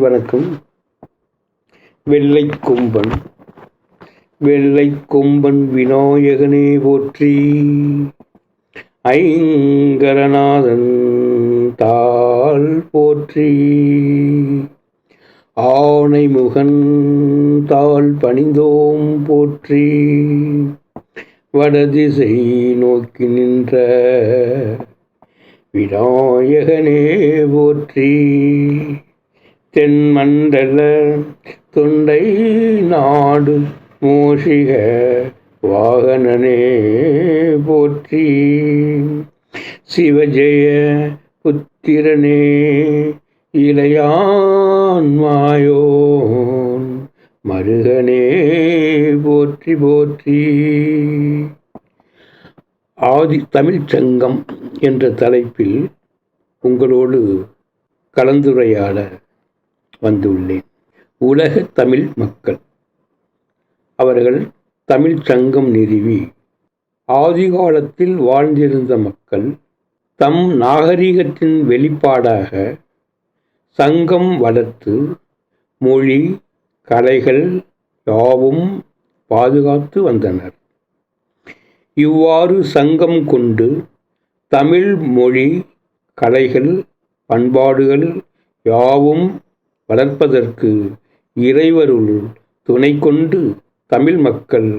வணக்கம். வெள்ளை கொம்பன் வெள்ளை கொம்பன் விநாயகனே போற்றி, ஐங்கரநாதன் தாள் போற்றி, ஆனைமுகன் தாள் பணிந்தோம் போற்றி, வடதிசை நோக்கி நின்ற விநாயகனே போற்றி, தென்மண்டல தொண்டை நாடு மூஷிக வாகனனே போற்றி, சிவஜெய புத்திரனே இளையான் மாயோன் மருகனே போற்றி போற்றி. ஆதி தமிழ்ச் சங்கம் என்ற தலைப்பில் உங்களோடு கலந்துரையாட வந்துள்ளேன். உலக தமிழ் மக்கள் அவர்கள் தமிழ் சங்கம் நிறுவி ஆதிகாலத்தில் வாழ்ந்திருந்த மக்கள் தம் நாகரிகத்தின் வெளிப்பாடாக சங்கம் வளர்த்து மொழி கலைகள் யாவும் பாதுகாத்து வந்தனர். இவ்வாறு சங்கம் கொண்டு தமிழ் மொழி கலைகள் பண்பாடுகள் யாவும் வளர்ப்பதற்கு இறைவருள் துணை கொண்டு தமிழ் மக்கள்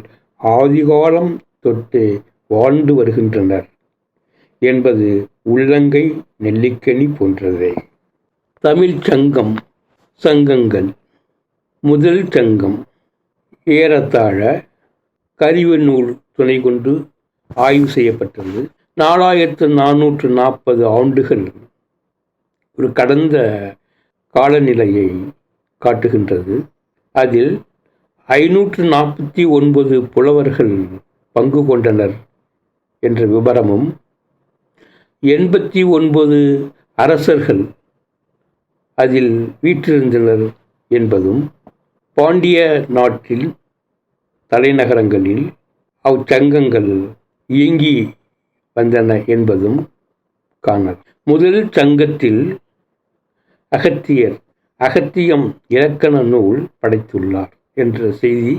ஆதிகாலம் தொட்டே வாழ்ந்து வருகின்றனர் என்பது உள்ளங்கை நெல்லிக்கனி போன்றதே. தமிழ் சங்கம் சங்கங்கள். முதல் சங்கம் ஏறத்தாழ கரிவ நூல் துணை கொண்டு ஆய்வு செய்யப்பட்டது. 4440 ஆண்டுகள் ஒரு கடந்த காலநிலையை காட்டுகின்றது. அதில் 549 புலவர்கள் பங்கு கொண்டனர் என்ற விபரமும், 89 அரசர்கள் அதில் வீற்றிருந்தனர் என்பதும், பாண்டிய நாட்டில் தலைநகரங்களில் அச்சங்கங்கள் இயங்கி வந்தன என்பதும் காணல். முதல் சங்கத்தில் அகத்தியம் இலக்கண நூல் படைத்துள்ளார் என்ற செய்தி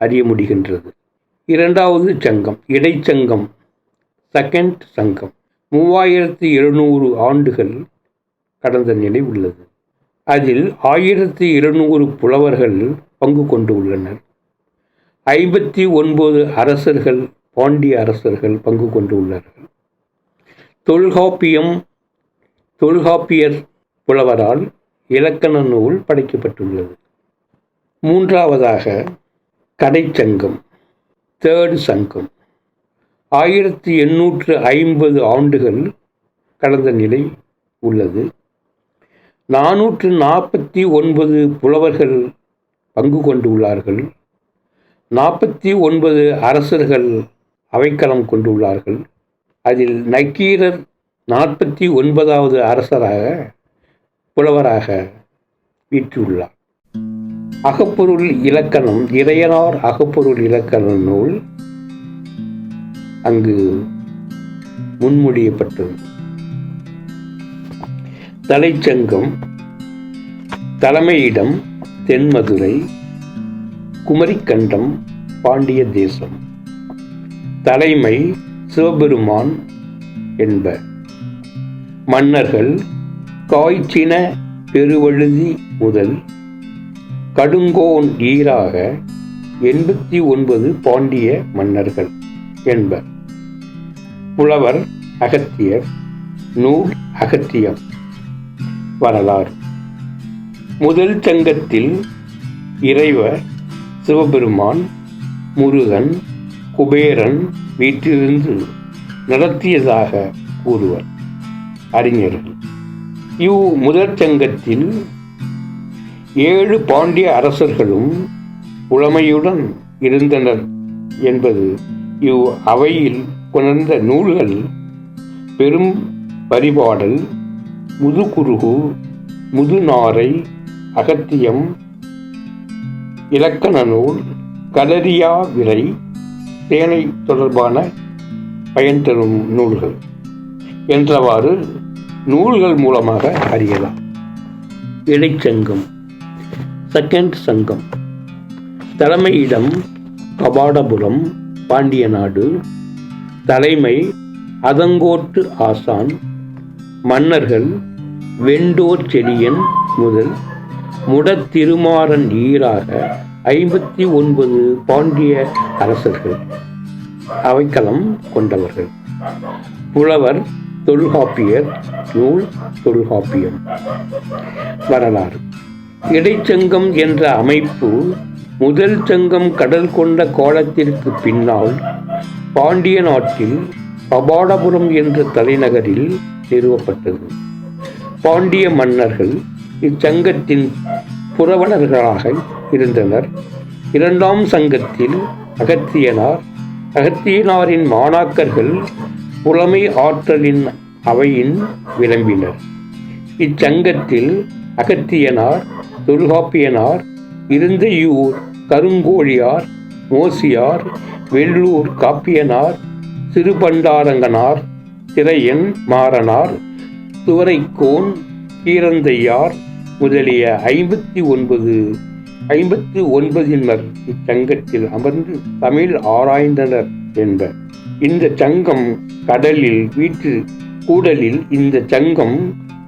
அறிய முடிகின்றது. இரண்டாவது சங்கம் இடைச்சங்கம், செகண்ட் சங்கம் 3700 ஆண்டுகள் கடந்த நிலை உள்ளது. அதில் 1200 புலவர்கள் பங்கு கொண்டு உள்ளனர். 59 அரசர்கள் பாண்டிய அரசர்கள் பங்கு கொண்டு உள்ளார்கள். தொல்காப்பியர் புலவரால் இலக்கண நூல் படைக்கப்பட்டுள்ளது. மூன்றாவதாக கடைச்சங்கம், தேர்ட் சங்கம் 1850 ஆண்டுகள் கடந்த நிலை உள்ளது. 449 புலவர்கள் பங்கு கொண்டு உள்ளார்கள். 49 அரசர்கள் அவைக்களம் கொண்டுள்ளார்கள். அதில் நக்கீரர் 49வது அரசராக புலவராக வீற்றியுள்ளார். அகப்பொருள் இலக்கணம், இறையனார் அகப்பொருள் இலக்கண நூல் அங்கு முன்மொழியப்பட்டது. தலைச்சங்கம் தலைமையிடம் தென்மதுரை, குமரிக்கண்டம் பாண்டிய தேசம், தலைமை சிவபெருமான் என்ப. மன்னர்கள் காய்ச்சின பெருவழுதி முதல் கடுங்கோன் ஈராக 89 பாண்டிய மன்னர்கள் என்ப. புலவர் அகத்தியர், நூல் அகத்தியம். வரலாறு. முதல் சங்கத்தில் இறைவர் சிவபெருமான், முருகன், குபேரன் வீற்றிருந்து நடத்தியதாக கூறுவர் அறிஞர்கள். முதற் சங்கத்தில் 7 பாண்டிய அரசர்களும் புலமையுடன் இருந்தனர் என்பது அவையில் கொணர்ந்த நூல்கள் பெரும் பரிபாடல், முதுகுருகு, முதுநாரை, அகத்தியம், இலக்கண நூல், களரியா விரை, சேனை தொடர்பான பயன் தரும் நூல்கள் என்றவாறு நூல்கள் மூலமாக அறியலாம். இடைச்சங்கம் செகண்ட் சங்கம். தலைமையிடம் கபாடபுரம், பாண்டிய நாடு. தலைமை அதங்கோட்டு ஆசான். மன்னர்கள் வெண்டோர் செழியன் முதல் முடத்திருமாறன் ஈராக 59 பாண்டிய அரசர்கள். அவைக்களம் கொண்டவர்கள். புலவர் தொல்காப்பியர். நூல் தொல்காப்பியம். வரலாறு. இடைச்சங்கம் என்ற அமைப்பு முதல் சங்கம் கடல் கொண்ட காலத்திற்கு பின்னால் பாண்டிய நாட்டில் கபாடபுரம் என்ற தலைநகரில் நிறுவப்பட்டது. பாண்டிய மன்னர்கள் இச்சங்கத்தின் புரவலர்களாக இருந்தனர். இரண்டாம் சங்கத்தில் அகத்தியனாரின் மாணாக்கர்கள் புலமை ஆற்றலின் அவையின் விளம்பினர். இச்சங்கத்தில் அகத்தியனார், தொல்காப்பியனார், இருந்தையூர் கருங்கோழியார், மோசியார், வெள்ளூர் காப்பியனார், சிறுபண்டாரங்கனார், திரையன் மாறனார், துவரைக்கோன், கீரந்தையார் முதலிய 59 இச்சங்கத்தில் அமர்ந்து தமிழ் ஆராய்ந்தனர் என்பர். இந்த சங்கம் கூடலில் இந்த சங்கம்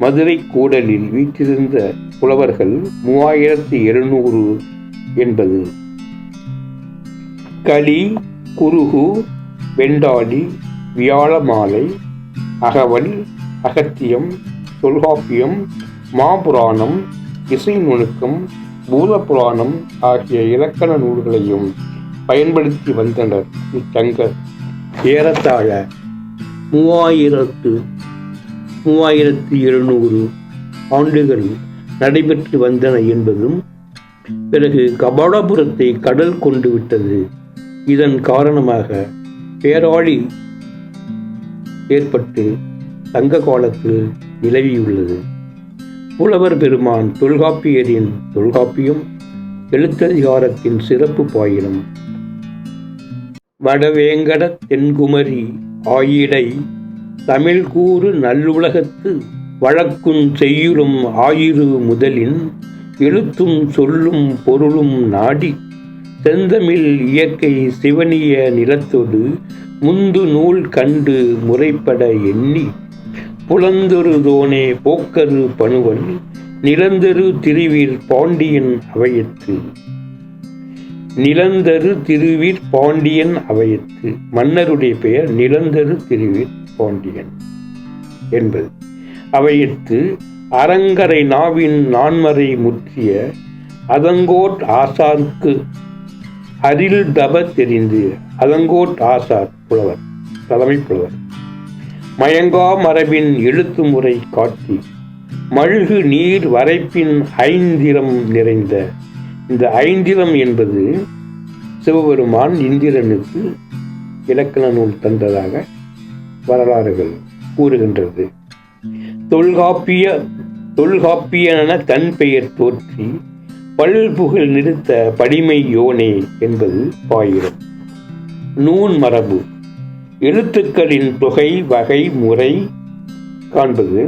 மதுரை கூடலில் வீற்றிருந்த புலவர்கள் 3700 என்பது. களி, குருகு, வெண்டாளி, வியாழமாலை, அகவல், அகத்தியம், தொல்காப்பியம், மாபுராணம், இசை நுணுக்கம், பூதபுராணம் ஆகிய இலக்கண நூல்களையும் பயன்படுத்தி வந்தனர். இச்சங்க ஏறத்தாழ 3200 ஆண்டுகள் நடைபெற்று வந்தன என்பதும், பிறகு கபாடபுரத்தை கடல் கொண்டு விட்டது. இதன் காரணமாக பேராழி ஏற்பட்டு சங்க காலத்தில் நிலவியுள்ளது. புலவர் பெருமான் தொல்காப்பியரின் தொல்காப்பியம் எழுத்ததிகாரத்தின் சிறப்பு பாயிரம். வடவேங்கட தென்குமரி ஆயிடை தமிழ் கூறு நல்லுலகத்து வழக்குஞ் செய்யுளும் ஆயிரு முதலின் எழுத்தும் சொல்லும் பொருளும் நாடி செந்தமிழ் இயற்கை சிவனிய நிலத்தொடு முந்து நூல் கண்டு முறைப்பட எண்ணி புலந்தொரு தோனே போக்கரு பணுவல் நிலந்தரு திருவீர் பாண்டியன் அவையத்து. நிலந்தரு திருவீர் பாண்டியன் அவையத்து. மன்னருடைய பெயர் நிலந்தரு திருவீர் பாண்டியன் என்பது. அவையத்து அரங்கரை நாவின் நான்மறை முற்றிய அதங்கோட் ஆசார்க்கு அரில் தப தெரிந்து. அதங்கோட் ஆசார் புலவர், தலைமை புலவர். மயங்கா மரபின் எழுத்து முறை காட்டி மழுகு நீர் வரைப்பின் ஐந்திரம் நிறைந்த. இந்த ஐந்திரம் என்பது சிவபெருமான் இந்திரனுக்கு இலக்கண நூல் தந்ததாக வரலாறுகள் கூறுகின்றது. தொல்காப்பியன தன் பெயர் தோற்றி பல்புகழ் நிறுத்த படிமை யோனே என்பது பாயிரம். நூன் மரபு எழுத்துக்களின் தொகை வகை முறை காண்பது.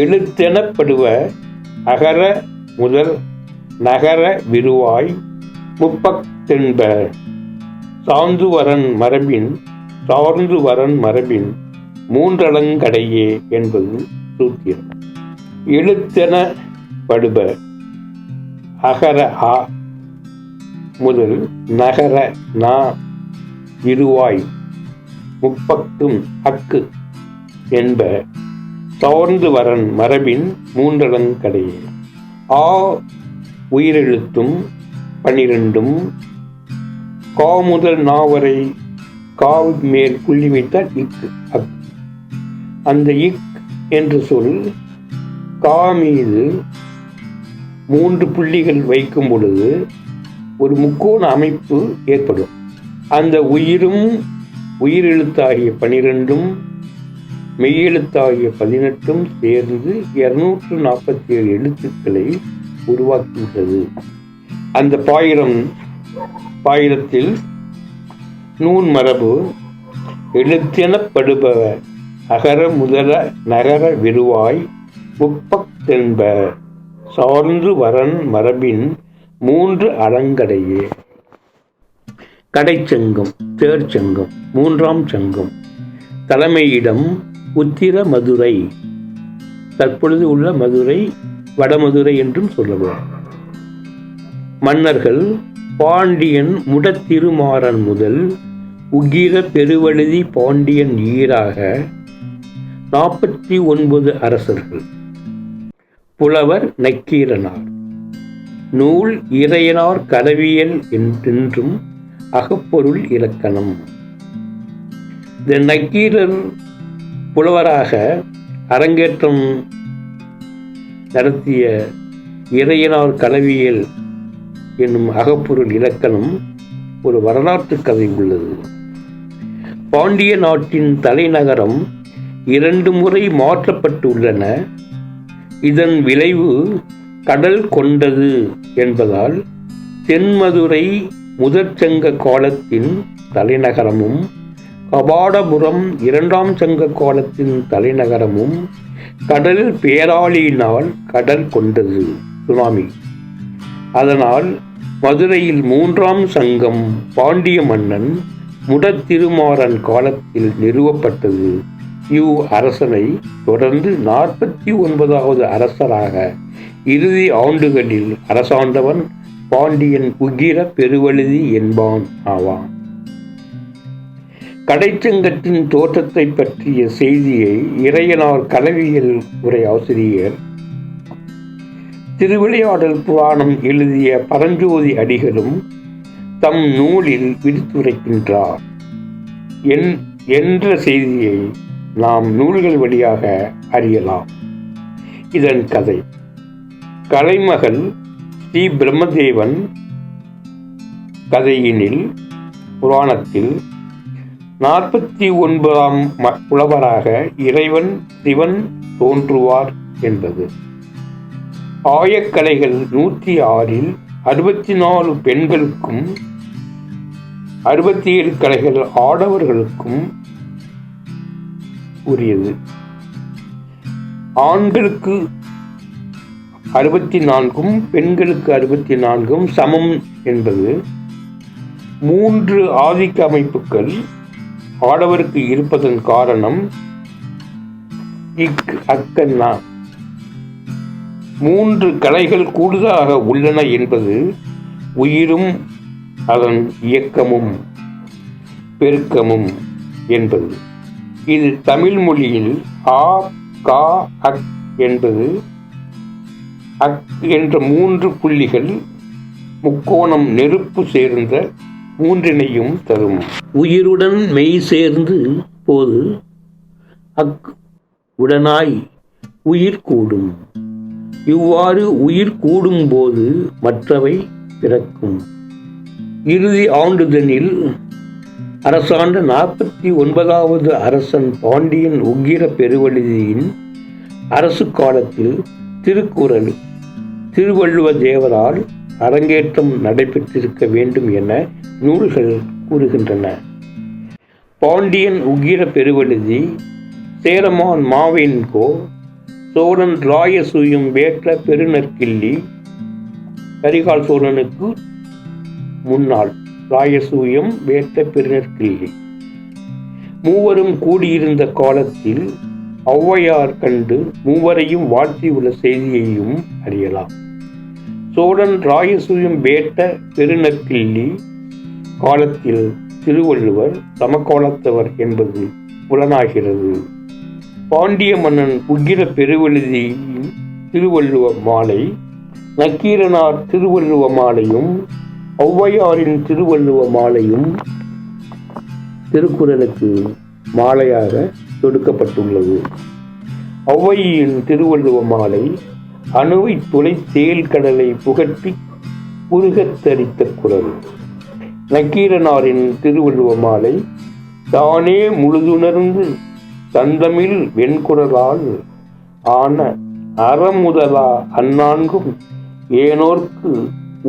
எழுத்தெனப்படுவ அகர முதல் நகர விருவாய் முப்பத்தென்ப. சார்ந்து வரன் மரபின் மூன்றலங்கடையே என்பது சூத்திரம். எழுத்தெனப்படுப அகர ஆ முதல் நகர நா விருவாய் முப்பத்தும் அக்கு என்ப சார்ந்து வரன் மரபின் மூன்றலங்கடையே. ஆ உயிரெழுத்தும் 12. கா முதல் நாவரை கா மேல் புள்ளி வைத்தால் இக்கு அக். அந்த இக் என்ற சொல் கா மீது 3 புள்ளிகள் வைக்கும் பொழுது ஒரு முக்கோண அமைப்பு ஏற்படும். அந்த உயிரெழுத்தாகிய 12 மெய்யெழுத்தாகிய 18 சேர்ந்து 247 எழுத்துக்களை உருவாக்கிவிட்டது. அந்த பாயிரத்தில் நூன் மரபு எழுத்தெனப்படுபவ அகர முதல நகர விருவாய் முப்பத்தென்ப சார்ந்து வரன் மரபின் 3 அலங்கடையே. கடைச்சங்கம், தேர்ச்சங்கம், 3ஆம் சங்கம். தலைமையிடம் உத்திர மதுரை, தற்பொழுது உள்ள மதுரை வடமதுரை என்றும் சொல்லலாம். மன்னர்கள் பாண்டியன் முடத்திருமாறன் முதல் உகிர பெருவழுதி பாண்டியன் ஈராக 49 அரசர்கள். புலவர் நக்கீரனார். நூல் இறையனார் கலவியல் என்றும் அகப்பொருள் இலக்கணம். இந்த நக்கீரர் புலவராக அரங்கேற்றம் நடத்திய இறையனார் கலவியல் என்னும் அகப்பொருள் இலக்கணம் ஒரு வரலாற்று கதை உள்ளது. பாண்டிய நாட்டின் தலைநகரம் 2 முறை மாற்றப்பட்டுள்ளன. இதன் விளைவு கடல் கொண்டது என்பதால் தென்மதுரை முதற்சங்க காலத்தின் தலைநகரமும் கபாடபுரம் 2ஆம் சங்க காலத்தின் தலைநகரமும் கடல் பேராளியினால் கடல் கொண்டது, சுனாமி. அதனால் மதுரையில் 3ஆம் சங்கம் பாண்டிய மன்னன் முடத்திருமாறன் காலத்தில் நிறுவப்பட்டது. அரசனை தொடர்ந்து 49வது அரசராக இறுதி ஆண்டுகளில் அரசாண்டவன் பாண்டியன் உகிர பெருவழுதி என்பான் ஆவான். கடைச்சங்கத்தின் தோற்றத்தை பற்றிய செய்தியை இறையனார் கலவியல் உரை ஆசிரியர் திருவிளையாடல் புராணம் எழுதிய பரஞ்சோதி அடிகளும் தம் நூலில் விடுத்துரைக்கின்றார் என்ற செய்தியை நாம் நூல்கள் வழியாக அறியலாம். இதன் கதை: கலைமகள் ஸ்ரீ பிரம்மதேவன் கதையினில் புராணத்தில் 49ஆம் புலவராக இறைவன் சிவன் தோன்றுவார் என்பது. ஆயக்கலைகள் 106இல் 64 பெண்களுக்கும் 67 கலைகள் ஆடவர்களுக்கும் உரியது. ஆண்களுக்கு 64ம் பெண்களுக்கு 64ம் சமம் என்பது. 3 ஆதிக்க அமைப்புகள் ஆடவருக்கு இருப்பதன் காரணம் அக்கண்ணா 3 கலைகள் கூடுதலாக உள்ளன என்பது உயிரும் அதன் இயக்கமும் பெருக்கமும் என்பது. இது தமிழ் மொழியில் ஆ கா அக் என்பது அக் என்ற 3 புள்ளிகள் முக்கோணம் நெருப்பு சேர்ந்த 3னையும் தரும். உயிருடன் மெய் சேர்ந்து போது அக் உடனாய் உயிர் கூடும். இவ்வாறு உயிர் கூடும் போது மற்றவை பிறக்கும். இறுதி ஆண்டுதனில் அரசாண்ட 49வது அரசன் பாண்டியன் உகிர பெருவழுதியின் அரசு காலத்தில் திருக்குறள் திருவள்ளுவ தேவரால் அரங்கேற்றம் நடைபெற்றிருக்க வேண்டும் என நூல்கள் கூறுகின்றன. பாண்டியன் உகிர பெருவழுதி சேரமான் மாவேன்கோ சோழன் ராயசூயம் வேற்ற பெருநற்கிள்ளி கரிகால் சோழனுக்கு முன்னாள் ராயசூயம் வேற்ற பெருநற்கிள்ளி மூவரும் கூடியிருந்த காலத்தில் ஔவையார் கண்டு மூவரையும் வாழ்த்தியுள்ள செய்தியையும் அறியலாம். சோழன் ராயசூயம் வேட்ட பெருநற்கிள்ளி காலத்தில் திருவள்ளுவர் சமகாலத்தவர் என்பது புலனாகிறது. பாண்டிய மன்னன் உகிர பெருவழுதியின் திருவள்ளுவ மாலை, நக்கீரனார் திருவள்ளுவ மாலையும் ஔவையாரின் திருவள்ளுவ மாலையும் திருக்குறளுக்கு மாலையாக தொடுக்கப்பட்டுள்ளது. ஔவையின் திருவள்ளுவ மாலை அணுவை துளை தேல் கடலை புகட்டி புருகத்தரித்த குறள். நக்கீரனாரின் திருவள்ளுவ மாலை தானே முழுதுணர்ந்து தந்தமிழ் வெண்குரலால் ஆன அறமுதலா அந்நான்கும் ஏனோர்க்கு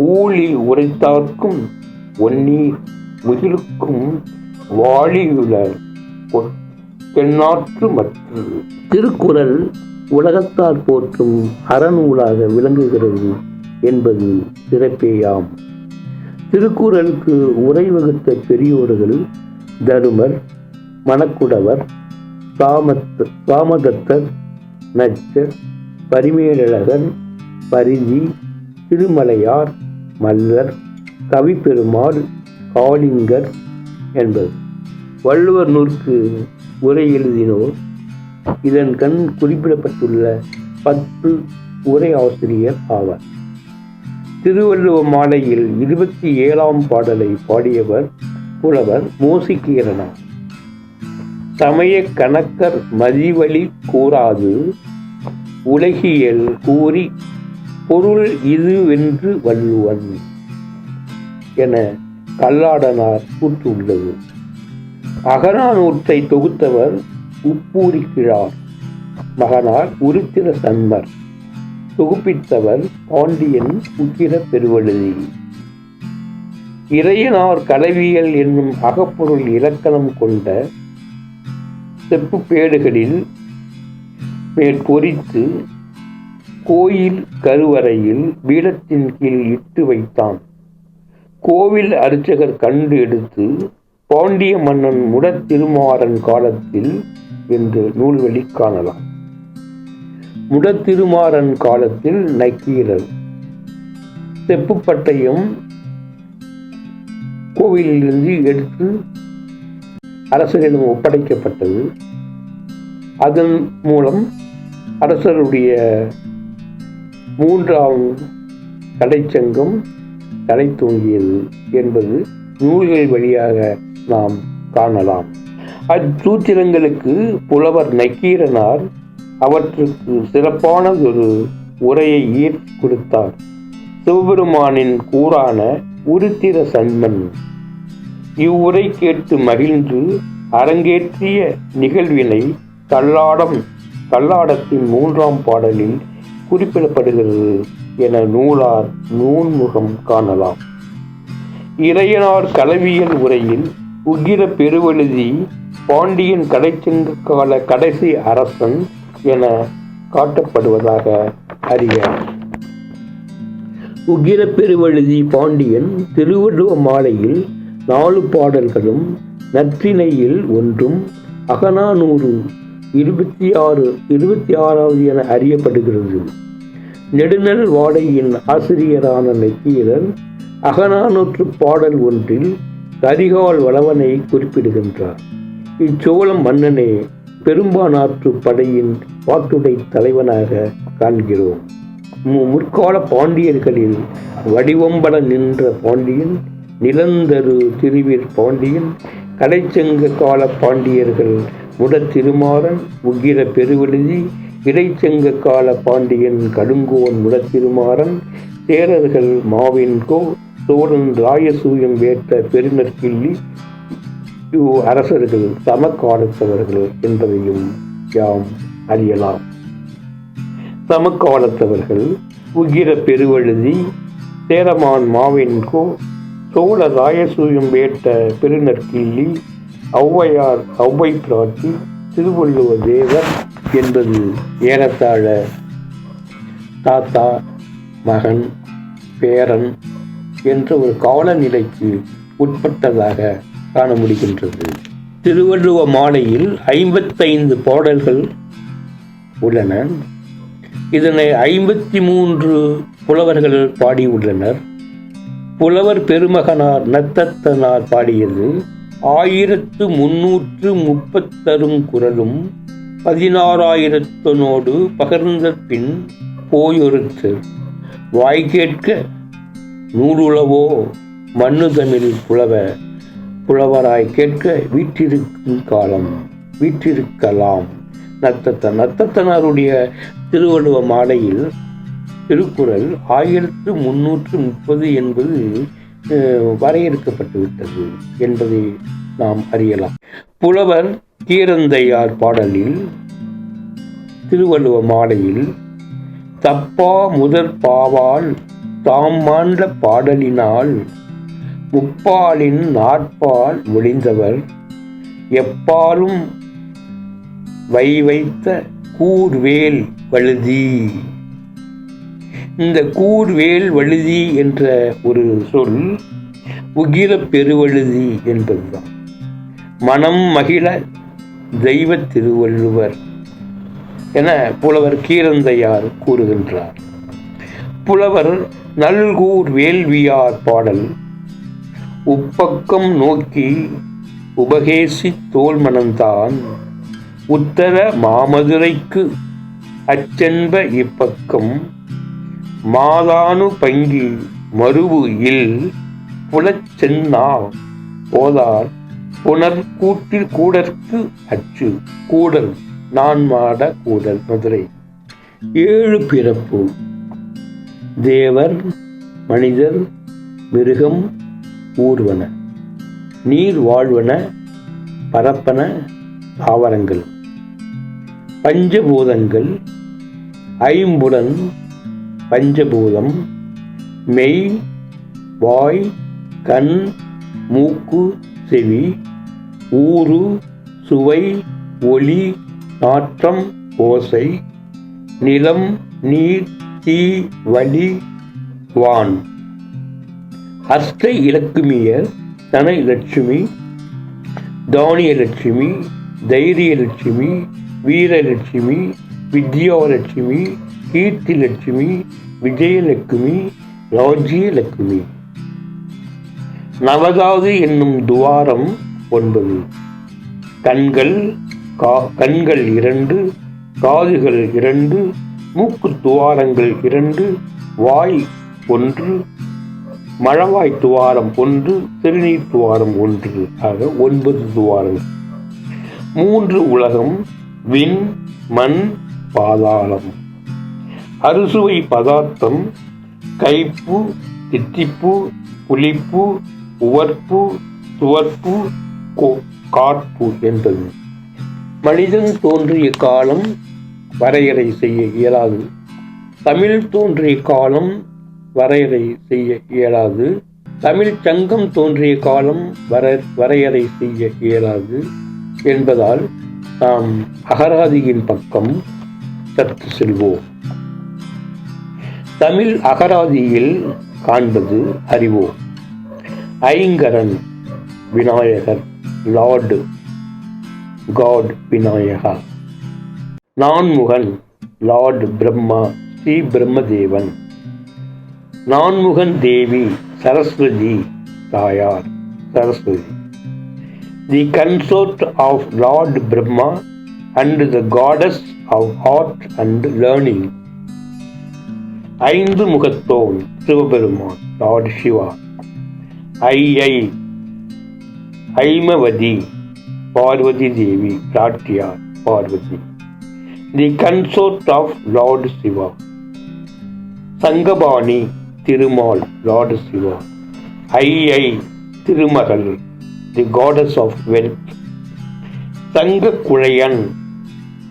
ஊழி உரைத்தார்க்கும் ஒன்னீர் முகிலுக்கும் வாழியுல தென்னாற்று மற்ற. திருக்குறள் உலகத்தார் போற்றும் அறநூலாக விளங்குகிறது என்பது சிறப்பேயாம். திருக்குறளுக்கு உரை வகுத்த பெரியோர்கள் தருமர், மணக்குடவர், சாமதத்தர், நச்சர், பரிமேலழகர், பரிதி, திருமலையார், மல்லர், கவிப்பெருமாள், காளிங்கர் என்பது. வள்ளுவர் நூற்கு உரை எழுதினோர் இதன் கண் குறிப்பிடப்பட்டுள்ள 10 உரை ஆசிரியர் ஆவார். திருவள்ளுவ மாலையில் 27ஆம் பாடலை பாடியவர் புலவர் மோசிகீரனார். சமய கணக்கர் மதிவழி கூறாது உலகியல் கூறி பொருள் இதுவென்று வள்ளுவன் என கல்லாடனார் கூற்றுள்ளது. அகநானூற்றை தொகுத்தவர் உப்பூரி கிழார், மகனார் உருத்திர சன்மர், தொகுப்பித்தவர் பாண்டியன் உக்கிர பெருவழுதி. இறையனார் களவியல் என்னும் அகப்பொருள் இலக்கணம் கொண்ட செப்புப்பேடுகளில் மேற்பொறித்து கோயில் கருவறையில் பீடத்தின் கீழ் இட்டு வைத்தான். கோவில் அர்ச்சகர் கண்டு எடுத்து பாண்டிய மன்னன் முடத்திருமாறன் காலத்தில் என்று நூல்வழி காணலாம். முடத்திருமாறன் காலத்தில் நக்கீரர் செப்புப்பட்டையும் கோவிலிலிருந்து எடுத்து அரசரிடம் ஒப்படைக்கப்பட்டது. அதன் மூலம் அரசருடைய 3ஆம் கலைச்சங்கம் தலை தூங்கியது என்பது நூல்கள் வழியாக நாம் காணலாம். அச்சூத்திரங்களுக்கு புலவர் நக்கீரனார் அவற்றுக்கு சிறப்பானதொரு உரையை கொடுத்தார். சிவபெருமானின் கூறான உருத்திர சன்மன் இவ்வுரை கேட்டு மகிழ்ந்து அரங்கேற்றிய நிகழ்வினை கல்லாடத்தின் 3ஆம் பாடலில் குறிப்பிடப்படுகிறது என நூலார் நூன்முகம் காணலாம். இறையனார் களவியல் உரையில் உக்கிர பெருவழுதி பாண்டியன் கடைச்சங்க கால கடைசி அரசன் என காட்டப்படுவதாக அறிய. உக்கிர பெருவழுதி பாண்டியன் திருவள்ளுவ மாலையில் 4 பாடல்களும், நற்றிணையில் 1ம், அகநானூறு 26வது என அறியப்படுகிறது. நெடுநல் வாடையின் ஆசிரியரான நக்கீரர் அகநானூற்று பாடல் ஒன்றில் கரிகால் வளவனை குறிப்பிடுகின்றார். இச்சோழ மன்னனே பெரும்பானாற்று படையின் பாட்டுடை தலைவனாக காண்கிறோம். முற்கால பாண்டியர்களில் வடிவம்பட நின்ற பாண்டியன், நிலந்தரு திருவீர் பாண்டியன், கடைச்சங்க கால பாண்டியர்கள் முடத்திருமாறன், உக்கிர பெருவழுதி, இடைச்சங்க கால பாண்டியன் கடுங்கோன் முடத்திருமாறன், சேரர்கள் மாவின்கோ, சோழன் ராயசூயம் வேட்ட பெருநற்கிள்ளி அரசர்கள் சமகாலத்தவர்கள் என்பதையும் யாம் அறியலாம். சமகாலத்தவர்கள் உக்கிர பெருவழுதி, சேரமான் மாவின்கோ, சோழ ராயசூயம் வேட்ட பெருநற்கிள்ளி, ஔவையார் ஔவை பிராட்டி, திருவள்ளுவ தேவர் என்பது ஏறத்தாழ தாத்தா, மகன், பேரன் என்ற ஒரு காலநிலைக்கு உட்பட்டதாக காண முடிகின்றது. திருவள்ளுவ மாலையில் 55 பாடல்கள் உள்ளன. இதனை 53 புலவர்கள் பாடியுள்ளனர். புலவர் பெருமகனார் நத்தத்தனார் பாடியது 1330 குறளும் 16,000 பகர்ந்த பின் போயொருத்தர் வாய்கேட்க நூலுளவோ மண்ணு தமிழ் புலவராய் கேட்க வீற்றிருக்கலாம். நத்தத்தனாருடைய திருவள்ளுவ மாலையில் திருக்குறள் 1330 என்பது வரையறுக்கப்பட்டுவிட்டது என்பதை நாம் அறியலாம். புலவர் கீரந்தையார் பாடலில் திருவள்ளுவ மாலையில் தப்பா முதற் பாவால் தாம் மாண்ட பாடலினால் முப்பாலின் நாற்பால் மொழிந்தவர் எப்பாலும் வைத்த கூர்வேல் வழுதி இந்த கூர்வேல் வழுதி என்ற ஒரு சொல் உகிர பெருவழுதி என்பதுதான். மனம் மகிழ தெய்வ திருவள்ளுவர் என புலவர் கீரந்தையார் கூறுகின்றார். புலவர் நல்கூர் வேள்வியார் பாடல் உப்பக்கம் நோக்கி உபகேசி தோல் மனந்தான் உத்தர மாமதுரைக்கு அச்சென்ப இப்பக்கம் மாதானு பங்கி மருவு இல் புலச்சென்னா போதார் புனர் கூட்டில் கூடற்கு அச்சு கூடல் நான் மாட கூடல் மதுரை. 7 பிறப்பு தேவர் மனிதர் மிருகம் ஊர்வன நீர் வாழ்வன பரப்பன தாவரங்கள் பஞ்சபூதங்கள் ஐம்புலன் பஞ்சபூதம் மெய் வாய் கண் மூக்கு செவி ஊறு சுவை ஒளி நாற்றம் ஓசை நிலம் நீர் தீ வலி வான். அஷ்ட இலக்குமியர் தன லட்சுமி தானியலட்சுமி தைரியலட்சுமி வீரலட்சுமி வித்யாலட்சுமி கீர்த்திலட்சுமி விஜயலட்சுமி ராஜ்யலட்சுமி. நவதாது என்னும் துவாரம் 9. கண்கள் 2 காதுகள் 2 மூக்கு துவாரங்கள் 2 வாய் 1 மழவாய் துவாரம் 1 சிறுநீர் துவாரம் 1 ஆக 9 துவாரங்கள். 3 உலகம் விண் மண் பாதாளம். அறுசுவை பதார்த்தம் கைப்பு தித்திப்பு புளிப்பு உவர்ப்பு துவர்ப்பு காற்பு என்பது. மனிதன் தோன்றிய காலம் வரையறை செய்ய இயலாது. தமிழ் தோன்றிய காலம் வரையறை செய்ய இயலாது. தமிழ் சங்கம் தோன்றிய காலம் வரையறை செய்ய இயலாது என்பதால் நாம் அகராதியின் பக்கம் சற்று செல்வோம். தமிழ் அகராதியில் காண்பது அறிவோம். Ainkaran Vinayakar lord god Vinayaka. Nanmukan lord Brahma Sri Brahmadevan. Nanmukan Devi Saraswati தாயார் Saraswati. The consort of lord Brahma and the goddess of art and learning. 5 முகத்தோன் சிவபெருமான் லார்ட் சிவா. ஐமவதி பார்வதி தேவி பிராட்டியார் Parvati. The consort of lord Shiva. Sangapani Thirumal lord Shiva. Thirumagal the goddess of wealth. சங்க குழையன்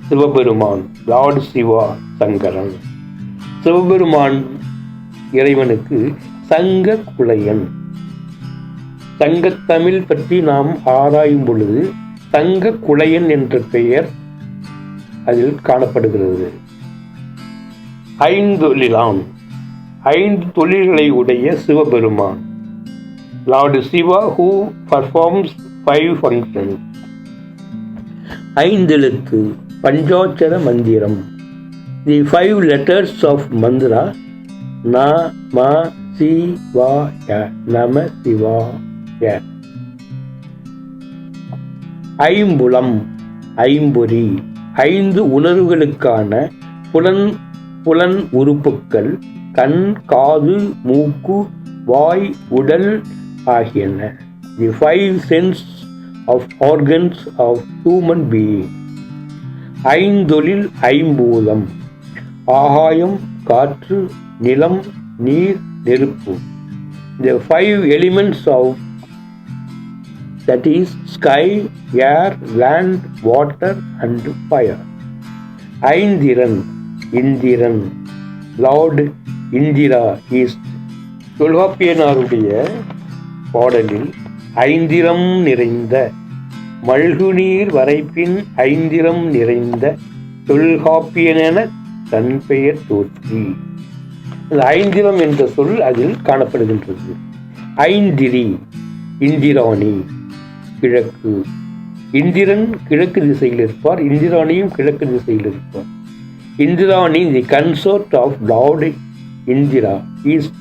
சிவபெருமான் லார்ட் சிவா சங்கரன். சிவபெருமான் இறைவனுக்கு சங்க குழையன். சங்கத்தமிழ் பற்றி நாம் ஆராயும் பொழுது சங்க குழையன் என்ற பெயர் அதில் காணப்படுகிறது. 5 தொழில்களை உடைய Sivaperuman lord Shiva who performs 5 functions. 5 எழுத்து பஞ்சாட்சர மந்திரம். The 5 letters of mantra na ma si va ya nama சிவாய. ஐம்புலம் ஐம்பொறி 5 உணர்வுகளுக்கான புலன் உறுப்புக்கள் கண் காது மூக்கு வாய் உடல் ஆகியன. The 5 sense of organs of human being. ஐந்தொழில் ஐம்பூதம் ஆகாயம் காற்று நிலம் நீர் நெருப்பு. The 5 elements of that is sky air land water and fire. Aindiran Indiran lord Indra is தொல்காப்பியனாருடைய பாடலில் ஐந்திரம் நிறைந்த மல்குநீர் வரைப்பின் ஐந்திரம் நிறைந்த தொல்காப்பியனென தன் பெயர் தோற்றி. அந்த ஐந்திரம் என்ற சொல் அதில் காணப்படுகின்றது. ஐந்திரி, இந்திராணி, கிழக்கு. இந்திரன் கிழக்கு திசையில் இருப்பார், இந்திராணியும் கிழக்கு திசையில் இருப்பார். Indrani, the consort of lord Indra, east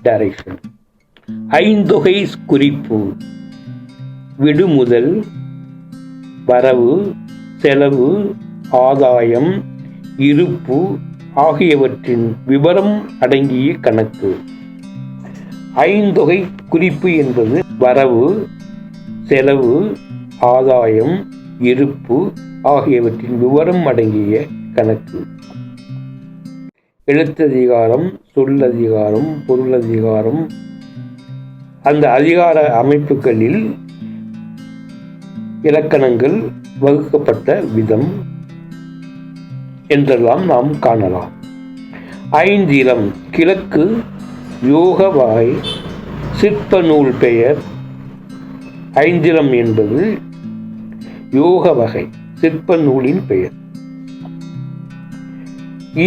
direction. ஐந்தொகை குறிப்பு: விடுமுதல், வரவு, செலவு, ஆதாயம், இருப்பு ஆகியவற்றின் விவரம் அடங்கிய கணக்கு. ஐந்தொகை குறிப்பு என்பது வரவு, செலவு, ஆதாயம், இருப்பு ஆகியவற்றின் விவரம் அடங்கிய கணக்கு. எழுத்ததிகாரம், சொல்லதிகாரம், பொருளதிகாரம், அந்த அதிகார அமைப்புகளில் இலக்கணங்கள் வகுக்கப்பட்ட விதம் என்றெல்லாம் நாம் காணலாம். ஐந்திரம்: கிழக்கு யோக வகை, சிற்ப நூல் பெயர். ஐந்திரம் என்பது யோக வகை, சிற்ப நூலின் பெயர்.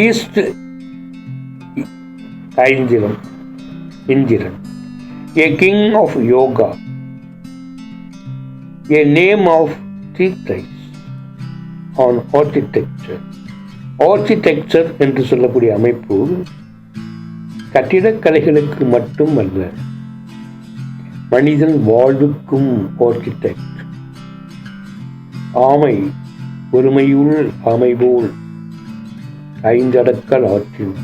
ஈஸ்ட் Aindram, Indiran. A king of yoga, a name of treatise on architecture. Architecture என்று சொல்லக்கூடிய அமைப்பு கட்டிடக்கலைகளுக்கு மட்டும் அல்ல, மனிதன் வாழ்வுக்கும் ஆர்கிடெக்ட். ஆமை ஒருமையுள் ஆமை போல் ஐந்தடக்கல் ஆற்றின்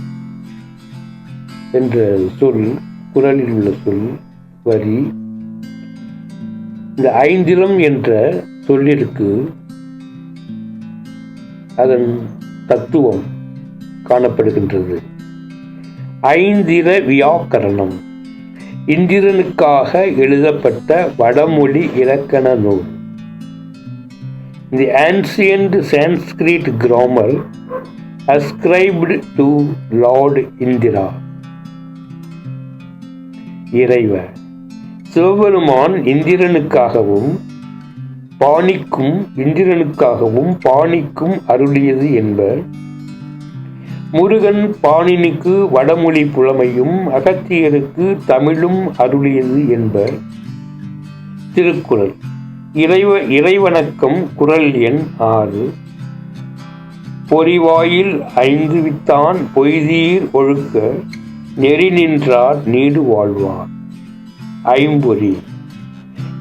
என்ற சொல், குறளில் உள்ள சொல் வரி. இந்த ஐந்திரம் என்ற சொல்லிற்கு அதன் தத்துவம் காணப்படுகின்றது. ஐந்திர வியாக்கரணம், இந்திரனுக்காக எழுதப்பட்ட வடமொழி இலக்கண நூல். The ancient Sanskrit grammar ascribed to Lord Indra. இறைவர் சிவபெருமான் இந்திரனுக்காகவும் பாணிக்கும் அருளியது என்பர். முருகன் பாணினிக்கு வடமொழி புலமையும் அகத்தியருக்கு தமிழும் அருளியது என்பர். திருக்குறள். இறைவணக்கம். குறள் எண் 6. பொறிவாயில் ஐந்து வித்தான் பொய்தீர் ஒழுக்க நெறி நின்றார் நீடு வாழ்வார். ஐம்பொறி.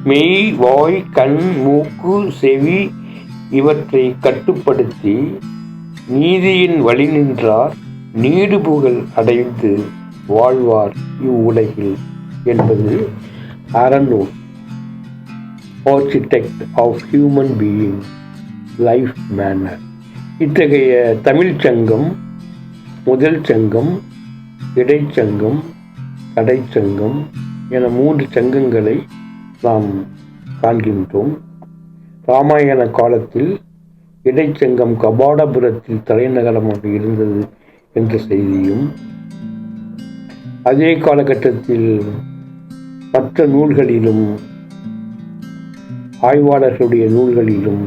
மெய், வாய், கண், மூக்கு, செவி இவற்றை கட்டுப்படுத்தி நீதியின் வழி நின்றார் நீடு புகழ் அடைந்து வாழ்வார் இவ்வுலகில் என்பது அறநூல். Architect of human being, life manner. இத்தகைய தமிழ்ச் சங்கம், முதல் சங்கம், இடைச்சங்கம், கடைச்சங்கம் என 3 சங்கங்களை நாம் காண்கின்றோம். இராமாயண காலத்தில் இடைச்சங்கம் கபாடபுரத்தில் தலைநகரமாக இருந்தது என்ற செய்தியும், அதே காலகட்டத்தில் மற்ற நூல்களிலும் ஆய்வாளர்களுடைய நூல்களிலும்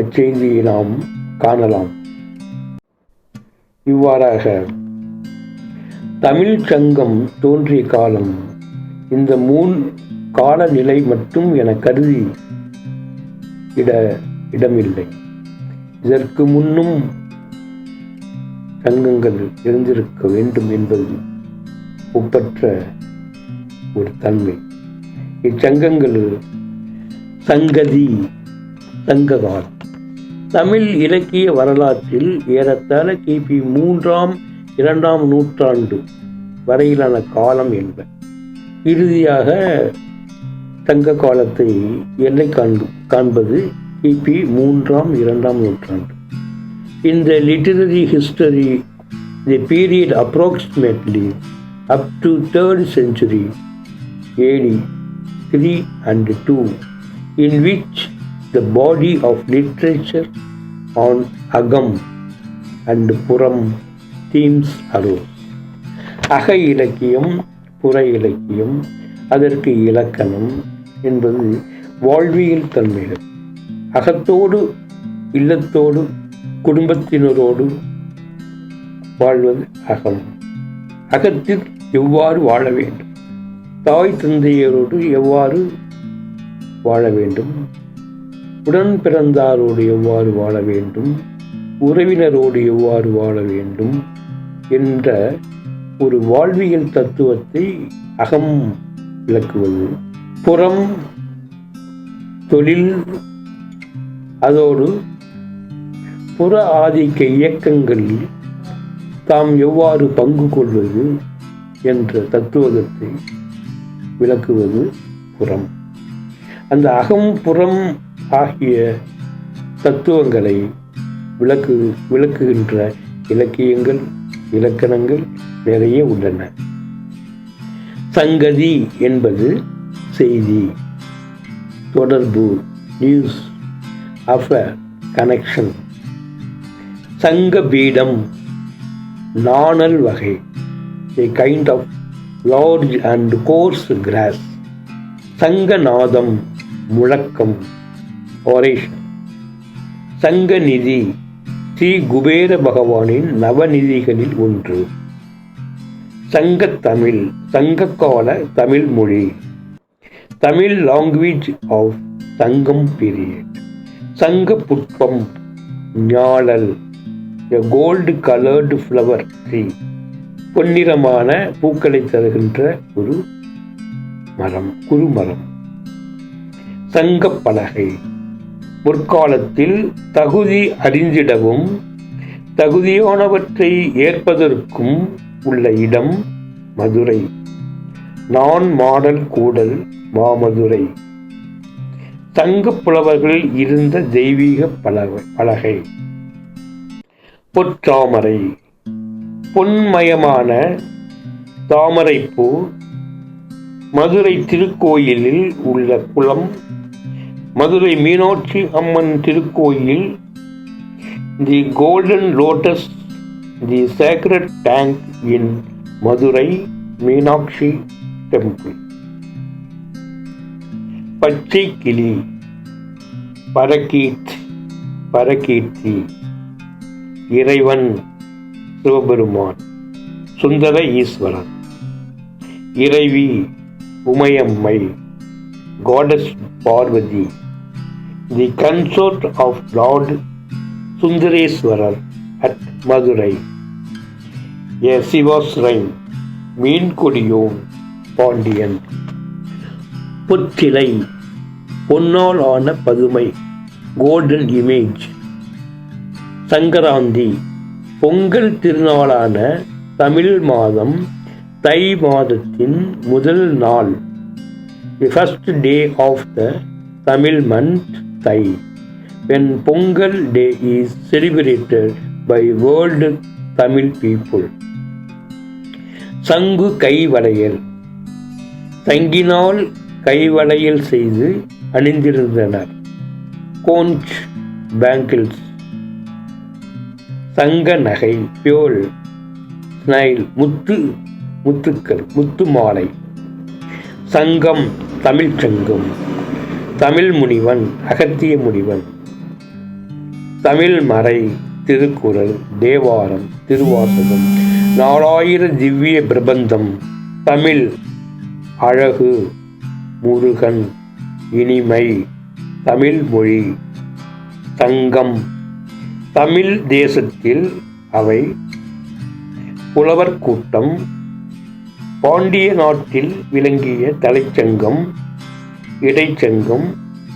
அச்செய்தியை நாம் காணலாம். இவ்வாறாக தமிழ் சங்கம் தோன்றிய காலம் இந்த 3 காலநிலை மட்டும் என கருதி இடமில்லை. இதற்கு முன்னும் சங்கங்கள் இருந்திருக்க வேண்டும் என்பது ஒப்பற்ற ஒரு தன்மை. இச்சங்கங்கள் சங்கதி, சங்ககால். தமிழ் இலக்கிய வரலாற்றில் ஏறத்தாழ கிபி 3ஆம் 2ஆம் நூற்றாண்டு வரையிலான காலம் என்ப. இறுதியாக சங்க காலத்தை எல்லை காண்பது கிபி 3ஆம் 2ஆம் நூற்றாண்டு. In the literary history, the period approximately up to 3rd century AD 3 and 2, in which the body of literature on Agam and Puram themes arose. அக இலக்கியம், புற இலக்கியம், அதற்கு இலக்கணம் என்பது வாழ்வியல் தன்மைகள். அகத்தோடு, இல்லத்தோடு, குடும்பத்தினரோடு வாழ்வது அகம். அகத்தில் எவ்வாறு வாழ வேண்டும், தாய் தந்தையரோடு எவ்வாறு வாழ வேண்டும், உடன் பிறந்தாரோடு எவ்வாறு வாழ வேண்டும், உறவினரோடு எவ்வாறு வாழ வேண்டும் என்ற ஒரு வாழ்வியல் தத்துவத்தை அகம் விளக்குவது. புறம் தொழில், அதோடு புற ஆதிக்க இயக்கங்களில் தாம் எவ்வாறு பங்கு கொள்வது என்ற தத்துவத்தை விளக்குவது புறம். அந்த அகம் புறம் ஆகிய தத்துவங்களை விளக்குகின்ற இலக்கியங்கள், இலக்கணங்கள் நிறைய உள்ளன. சங்கதி என்பது செய்தி, தொடர்பு, நியூஸ், அஃபேர், கனெக்ஷன். சங்க பீடம் நாணல் வகை, a kind of large and coarse grass. சங்கநாதம் முழக்கம், oration. சங்கநிதி ஸ்ரீ குபேர பகவானின் நவநிதிகளில் ஒன்று. சங்கத்தமிழ் சங்ககால தமிழ் மொழி, தமிழ் லாங்குவேஜ் ஆஃப் சங்கம் பீரியட். சங்க புட்பம் ஞாழல், a gold colored flower tree. பொன்னிறமான பூக்களை தருகின்ற ஒரு மரம், குறுமரம். சங்கப்பலகை முற்காலத்தில் தகுதி அறிந்திடவும் தகுதியானவற்றை ஏற்பதற்கும் உள்ள இடம் மதுரை. நான் மாடல் கூடல் மாமதுரை. சங்க புலவர்கள் இருந்த தெய்வீக பலகை. பொற்றாமரை பொன்மயமான தாமரைப்பூ. மதுரை திருக்கோயிலில் உள்ள குளம். மதுரை மீனாட்சி அம்மன் திருக்கோயில், the golden lotus, the sacred tank in Madurai Meenakshi temple. பச்சை கிளி பரகீர்த்தி. இறைவன் சிவபெருமான், சுந்தர ஈஸ்வரன். இறைவி உமையம்மை, goddess Parvati. The consort of Lord Sundareswarar at Madurai. A Siva's Shrine, மீன்கொடியோன் Pandian. புற்றிலை பொன்னால் ஆன பதுமை, கோல்டன் இமேஜ். சங்கராந்தி பொங்கல் திருநாளான தமிழ் மாதம் தை மாதத்தின் முதல் நாள். The first day of the Tamil month Thai, when Pongal Day is celebrated by world Tamil people. சங்கு கைவளையல், சங்கினால் கைவளையல் செய்து அணிந்திருந்தனர். கோஞ்ச் பேங்கிள்ஸ். சங்க நகை பியோல், ஸ்னைல் முத்துக்கள், முத்து மாலை. சங்கம் தமிழ் சங்கம். தமிழ் முனிவன் அகத்திய முனிவன். தமிழ் மறை திருக்குறள், தேவாரம், திருவாசகம், 4000 திவ்ய பிரபந்தம். தமிழ் அழகு, முருகன், இனிமை, தமிழ் மொழி. சங்கம் தமிழ் தேசத்தில் அவை புலவர் கூட்டம். பாண்டிய நாட்டில் விளங்கிய தலைச்சங்கம், இடைச்சங்கம்,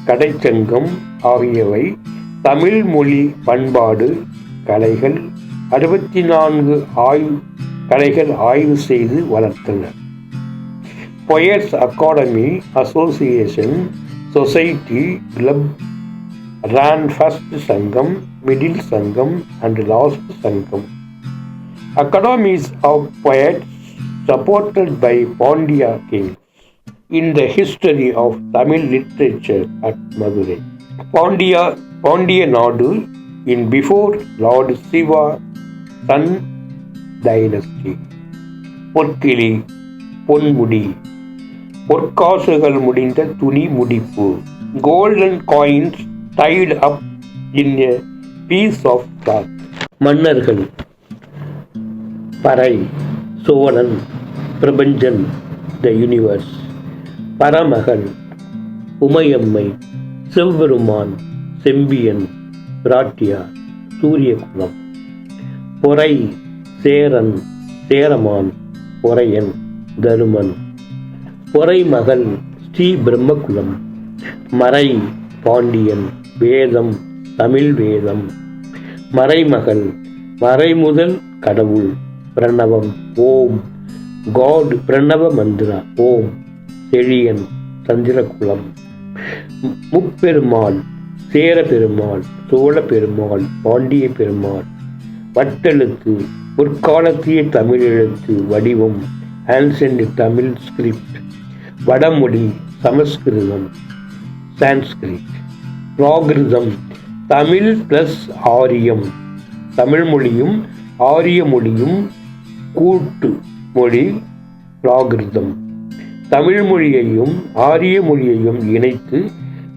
கடைச்சங்கம் ஆகியவை தமிழ் மொழி, பண்பாடு, கலைகள் 64 கலைகள் ஆய்வு செய்து வளர்த்தனர். Poets Academy Association Society Club ran first Sangam, middle Sangam and last Sangam. Academies of poets supported by Pandya kings in the history of Tamil literature at Madurai. Pandya Nadu in before Lord Shiva Sun dynasty. Porkili Ponmudi, பொற்காசுகள் முடிந்த துணி முடிப்பு. Golden coins tied up in a piece of cloth. மன்னர்கள் பறை, Cholan, Prapanchan, the universe. பரமகள், உமையம்மை, சிவபெருமான், செம்பியன், பிராட்டியார், சூரியகுலம். பொறை, சேரன், சேரமான், பொறையன், தருமன். பொறைமகள், ஸ்ரீ பிரம்மகுலம். மறை, பாண்டியன், வேதம், தமிழ் வேதம். மறைமகள், மறைமுதல் கடவுள், பிரணவம், ஓம், காட், பிரணவ மந்திரா, ஓம், செழியன், சந்திரகுலம். முப்பெருமாள், சேர பெருமாள், சோழ பெருமாள், பாண்டிய பெருமாள். வட்டெழுத்து, பொற்காலத்திய தமிழ் எழுத்து வடிவம், ஆன்சென்ட் தமிழ் ஸ்கிரிப்ட். வடமொழி, சமஸ்கிருதம், சான்ஸ்கிரிட். பிராகிருதம், தமிழ் பிளஸ் ஆரியம், தமிழ் மொழியும் ஆரிய மொழியும் கூட்டு மொழி பிராகிருதம். தமிழ் மொழியையும் ஆரிய மொழியையும் இணைத்து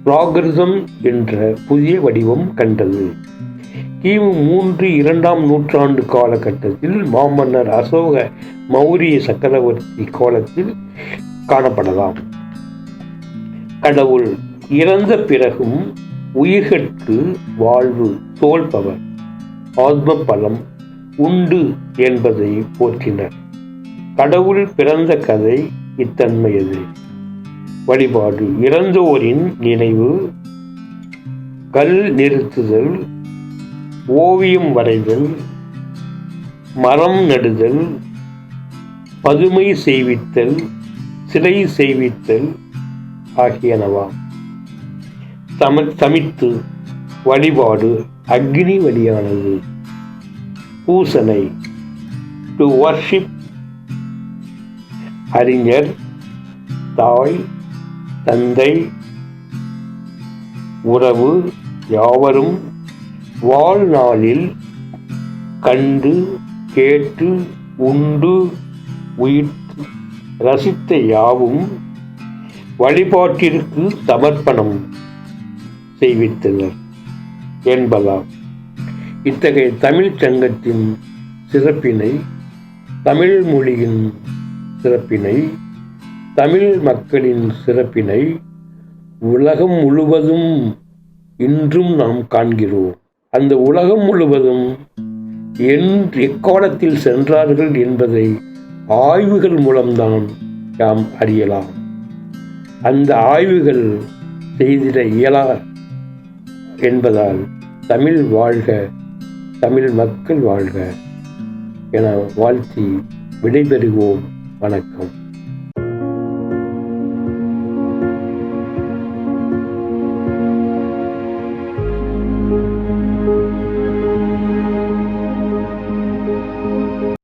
பிராகிருதம் என்ற புதிய வடிவம் கண்டது. கிமு 2ஆம் நூற்றாண்டு காலகட்டத்தில் மாமன்னர் அசோக மௌரிய சக்கரவர்த்தி காலத்தில் காணப்படலாம். கடவுள், இறந்த பிறகும் உயிர்கட்கு வாழ்வு, சோல் பவர், ஆத்ம பலம் உண்டு என்பதை போற்றினர். கடவுள் பிறந்த கதை இத்தன்மையது. வழிபாடு, இறந்தோரின் நினைவு, கல் நிறுத்துதல், ஓவியம் வரைதல், மரம் நடுதல், பதுமை செய்வித்தல், சிலை செய்வித்தல் ஆகியனவாம். சமித்து, வழிபாடு, அக்னி வழியானது. பூசனை, டு வர்ஷிப். அறிஞர், தாய், தந்தை, உறவு யாவரும் வாழ்நாளில் கண்டு, கேட்டு, உண்டு, உயிர்த்து, ரசித்த யாவும் வழிபாட்டிற்கு சமர்ப்பணம் செய்வித்தனர் என்பதாம். இத்தகைய தமிழ்ச் சங்கத்தின் சிறப்பினை, தமிழ் மொழியின் சிறப்பினை, தமிழ் மக்களின் சிறப்பினை உலகம் முழுவதும் இன்றும் நாம் காண்கிறோம். அந்த உலகம் முழுவதும் எக்காலத்தில் சென்றார்கள் என்பதை ஆய்வுகள் மூலம்தான் நாம் அறியலாம். அந்த ஆய்வுகள் செய்திட இயலா என்பதால் தமிழ் வாழ்க, தமிழ் மக்கள் வாழ்க என வாழ்த்தி விடைபெறுவோம். வணக்கம்.